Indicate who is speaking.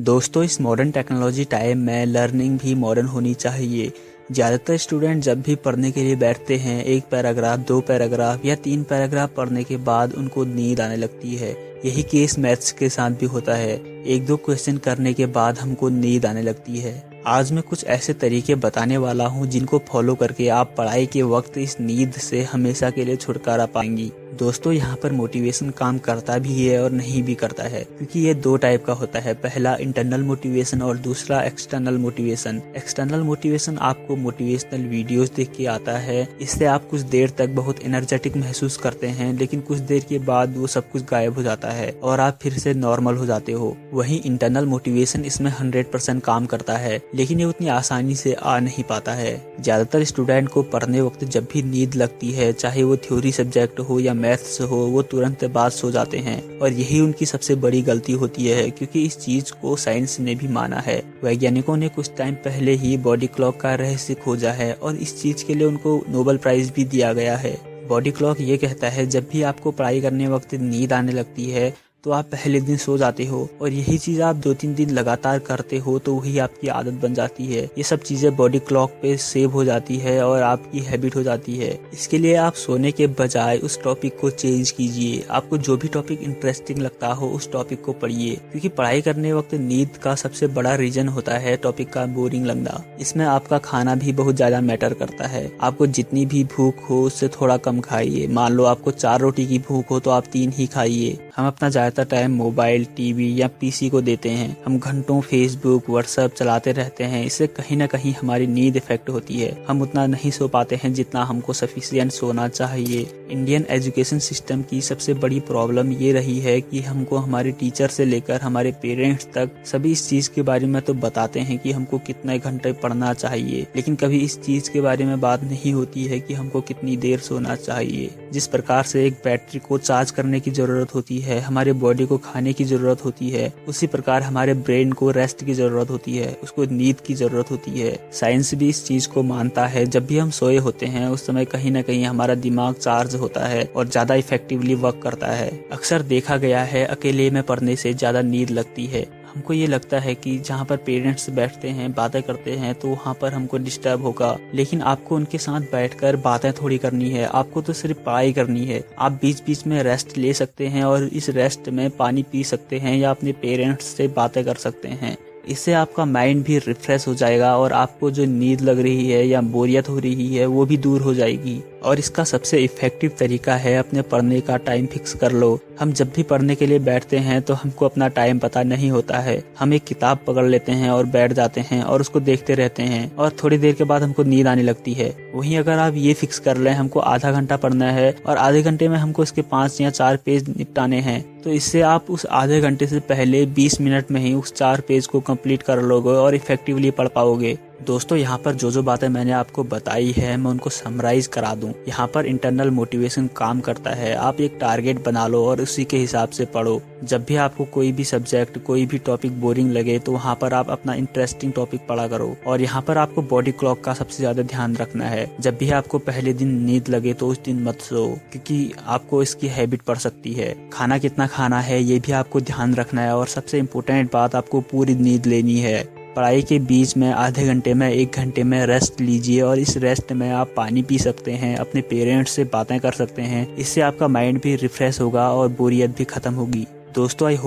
Speaker 1: दोस्तों, इस modern technology time में लर्निंग भी मॉडर्न होनी चाहिए। ज़्यादातर स्टूडेंट जब भी पढ़ने के लिए बैठते हैं, एक पैराग्राफ, 2 पैराग्राफ या 3 पैराग्राफ पढ़ने के बाद उनको नींद आने लगती है। यही केस मैथ्स के साथ भी होता है। 1-2 क्वेश्चन करने के बाद हमको नींद आने लगती है। आज मैं कुछ ऐसे तरीके बताने वाला हूँ जिनको फॉलो करके आप पढ़ाई के वक्त इस नींद से हमेशा के लिए छुटकारा पाएंगी। दोस्तों, यहाँ पर मोटिवेशन काम करता भी है और नहीं भी करता है, क्योंकि ये 2 टाइप का होता है। पहला इंटरनल मोटिवेशन और दूसरा एक्सटर्नल मोटिवेशन। एक्सटर्नल मोटिवेशन आपको मोटिवेशनल वीडियोस देख के आता है। इससे आप कुछ देर तक बहुत एनर्जेटिक महसूस करते हैं, लेकिन कुछ देर के बाद वो सब कुछ गायब हो जाता है और आप फिर से नॉर्मल हो जाते हो। वहीं इंटरनल मोटिवेशन इसमें 100% काम करता है, लेकिन ये उतनी आसानी से आ नहीं पाता है। ज्यादातर स्टूडेंट को पढ़ने वक्त जब भी नींद लगती है, चाहे वो थ्योरी सब्जेक्ट हो या मैथ्स हो, वो तुरंत बाद सो जाते हैं और यही उनकी सबसे बड़ी गलती होती है, क्योंकि इस चीज को साइंस ने भी माना है। वैज्ञानिकों ने कुछ टाइम पहले ही बॉडी क्लॉक का रहस्य खोजा है और इस चीज के लिए उनको नोबेल प्राइज भी दिया गया है। बॉडी क्लॉक ये कहता है, जब भी आपको पढ़ाई करने वक्त नींद आने लगती है तो आप पहले दिन सो जाते हो, और यही चीज आप 2-3 दिन लगातार करते हो तो वही आपकी आदत बन जाती है। ये सब चीजें बॉडी क्लॉक पे सेव हो जाती है और आपकी हैबिट हो जाती है। इसके लिए आप सोने के बजाय उस टॉपिक को चेंज कीजिए। आपको जो भी टॉपिक इंटरेस्टिंग लगता हो उस टॉपिक को पढ़िए, क्योंकि पढ़ाई करने वक्त नींद का सबसे बड़ा रीजन होता है टॉपिक का बोरिंग लगना। इसमें आपका खाना भी बहुत ज्यादा मैटर करता है। आपको जितनी भी भूख हो उससे थोड़ा कम खाइए। मान लो आपको 4 रोटी की भूख हो तो आप 3 ही खाइए। हम अपना ज्यादातर टाइम मोबाइल, टीवी या पीसी को देते हैं। हम घंटों फेसबुक, व्हाट्सएप चलाते रहते हैं। इससे कहीं ना कहीं हमारी नींद इफेक्ट होती है। हम उतना नहीं सो पाते हैं जितना हमको सफिशिएंट सोना चाहिए। इंडियन एजुकेशन सिस्टम की सबसे बड़ी प्रॉब्लम ये रही है कि हमको हमारे टीचर से लेकर हमारे पेरेंट्स तक सभी इस चीज के बारे में तो बताते हैं कि हमको कितने घंटे पढ़ना चाहिए, लेकिन कभी इस चीज के बारे में बात नहीं होती है कि हमको कितनी देर सोना चाहिए। जिस प्रकार से एक बैटरी को चार्ज करने की जरूरत होती है, हमारे बॉडी को खाने की जरूरत होती है, उसी प्रकार हमारे ब्रेन को रेस्ट की जरूरत होती है, उसको नींद की जरूरत होती है। साइंस भी इस चीज को मानता है। जब भी हम सोए होते हैं उस समय कहीं ना कहीं हमारा दिमाग चार्ज होता है और ज्यादा इफेक्टिवली वर्क करता है। अक्सर देखा गया है अकेले में पढ़ने से ज्यादा नींद लगती है। हमको ये लगता है कि जहाँ पर पेरेंट्स बैठते हैं, बातें करते हैं, तो वहाँ पर हमको डिस्टर्ब होगा, लेकिन आपको उनके साथ बैठकर बातें थोड़ी करनी है। आपको तो सिर्फ पढ़ाई करनी है। आप बीच बीच में रेस्ट ले सकते हैं और इस रेस्ट में पानी पी सकते हैं या अपने पेरेंट्स से बातें कर सकते हैं। इससे आपका माइंड भी रिफ्रेश हो जाएगा और आपको जो नींद लग रही है या बोरियत हो रही है वो भी दूर हो जाएगी। और इसका सबसे इफेक्टिव तरीका है अपने पढ़ने का टाइम फिक्स कर लो। हम जब भी पढ़ने के लिए बैठते हैं तो हमको अपना टाइम पता नहीं होता है। हम एक किताब पकड़ लेते हैं और बैठ जाते हैं और उसको देखते रहते हैं और थोड़ी देर के बाद हमको नींद आने लगती है। वहीं अगर आप ये फिक्स कर लें हमको आधा घंटा पढ़ना है और आधे घंटे में हमको इसके 5 या 4 पेज निपटाने हैं, तो इससे आप उस आधे घंटे से पहले 20 मिनट में ही उस 4 पेज को कंप्लीट कर लोगे और इफेक्टिवली पढ़ पाओगे। दोस्तों, यहाँ पर जो बातें मैंने आपको बताई है मैं उनको समराइज करा दूं। यहाँ पर इंटरनल मोटिवेशन काम करता है। आप एक टारगेट बना लो और उसी के हिसाब से पढ़ो। जब भी आपको कोई भी सब्जेक्ट, कोई भी टॉपिक बोरिंग लगे तो वहाँ पर आप अपना इंटरेस्टिंग टॉपिक पढ़ा करो। और यहाँ पर आपको बॉडी क्लॉक का सबसे ज्यादा ध्यान रखना है। जब भी आपको पहले दिन नींद लगे तो उस दिन मत सो, क्योंकि आपको इसकी हैबिट पड़ सकती है। खाना कितना खाना है ये भी आपको ध्यान रखना है और सबसे इम्पोर्टेंट बात, आपको पूरी नींद लेनी है। पढ़ाई के बीच में आधे घंटे में 1 घंटे में रेस्ट लीजिए और इस रेस्ट में आप पानी पी सकते हैं, अपने पेरेंट्स से बातें कर सकते हैं। इससे आपका माइंड भी रिफ्रेश होगा और बोरियत भी खत्म होगी। दोस्तों,